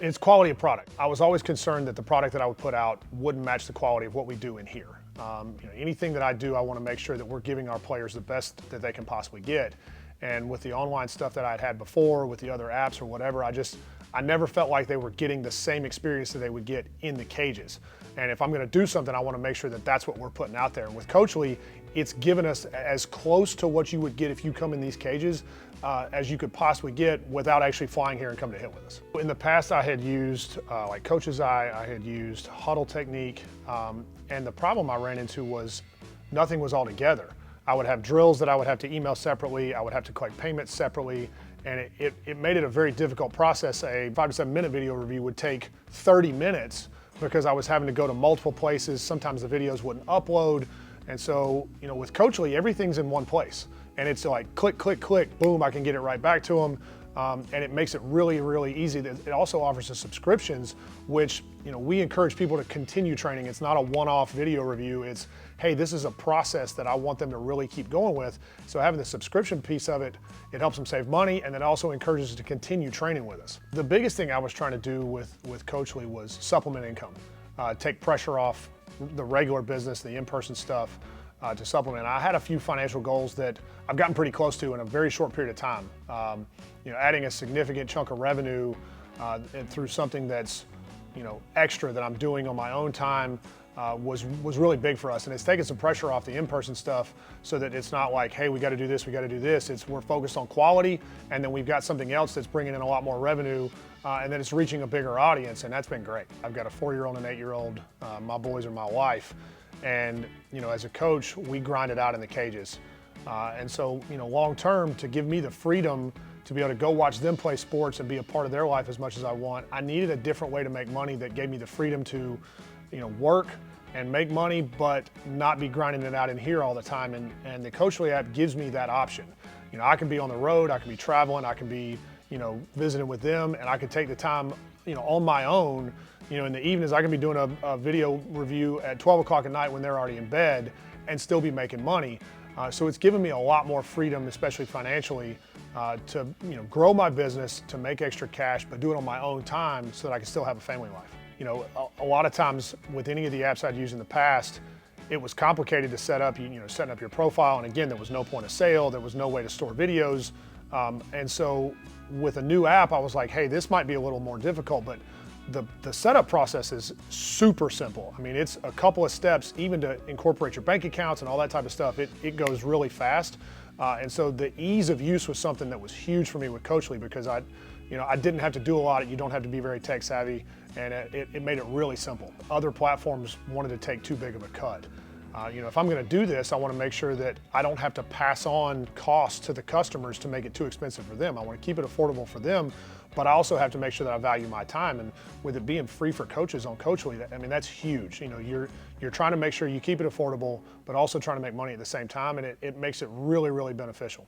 It's quality of product. I was always concerned that the product that I would put out wouldn't match the quality of what we do in here. Anything that I do, I want to make sure that we're giving our players the best that they can possibly get. And with the online stuff that I'd had before, with the other apps or whatever, I never felt like they were getting the same experience that they would get in the cages. And if I'm going to do something, I want to make sure that that's what we're putting out there. And with Coachly, it's given us as close to what you would get if you come in these cages as you could possibly get without actually flying here and coming to hit with us. In the past, I had used like Coach's Eye, I had used Huddle Technique, and the problem I ran into was nothing was all together. I would have drills that I would have to email separately, I would have to collect payments separately, and it made it a very difficult process. A 5 to 7 minute video review would take 30 minutes because I was having to go to multiple places. Sometimes the videos wouldn't upload. And so, with Coachly, everything's in one place. And it's like click, click, click, boom, I can get it right back to them. And it makes it really, really easy. It also offers us subscriptions, which we encourage people to continue training. It's not a one-off video review. It's, hey, this is a process that I want them to really keep going with. So having the subscription piece of it, it helps them save money, and then also encourages us to continue training with us. The biggest thing I was trying to do with Coachly was supplement income, take pressure off the regular business, the in-person stuff, to supplement. I had a few financial goals that I've gotten pretty close to in a very short period of time. Adding a significant chunk of revenue through something that's extra that I'm doing on my own time was really big for us, and it's taken some pressure off the in-person stuff so that it's not like, hey, we got to do this, we got to do this. We're focused on quality, and then we've got something else that's bringing in a lot more revenue, and then it's reaching a bigger audience, and that's been great. I've got a 4-year-old and an 8-year-old. My boys are my life, and as a coach, we grind it out in the cages. And so, long term, to give me the freedom to be able to go watch them play sports and be a part of their life as much as I want, I needed a different way to make money that gave me the freedom to, work and make money, but not be grinding it out in here all the time. And the Coachly app gives me that option. I can be on the road, I can be traveling, I can be, visiting with them, and I can take the time, on my own. In the evenings, I can be doing a video review at 12 o'clock at night when they're already in bed and still be making money. So it's given me a lot more freedom, especially financially, to grow my business, to make extra cash, but do it on my own time so that I can still have a family life. A lot of times with any of the apps I'd used in the past, it was complicated to set up, setting up your profile. And again, there was no point of sale, there was no way to store videos. And so with a new app, I was like, hey, this might be a little more difficult, but the setup process is super simple. I mean, it's a couple of steps, even to incorporate your bank accounts and all that type of stuff. It goes really fast. And so the ease of use was something that was huge for me with Coachly, because I didn't have to do a lot. You don't have to be very tech savvy, and it made it really simple. Other platforms wanted to take too big of a cut. If I'm going to do this, I want to make sure that I don't have to pass on costs to the customers to make it too expensive for them. I want to keep it affordable for them, but I also have to make sure that I value my time. And with it being free for coaches on Coachly, that's huge. You're trying to make sure you keep it affordable, but also trying to make money at the same time, and it makes it really, really beneficial.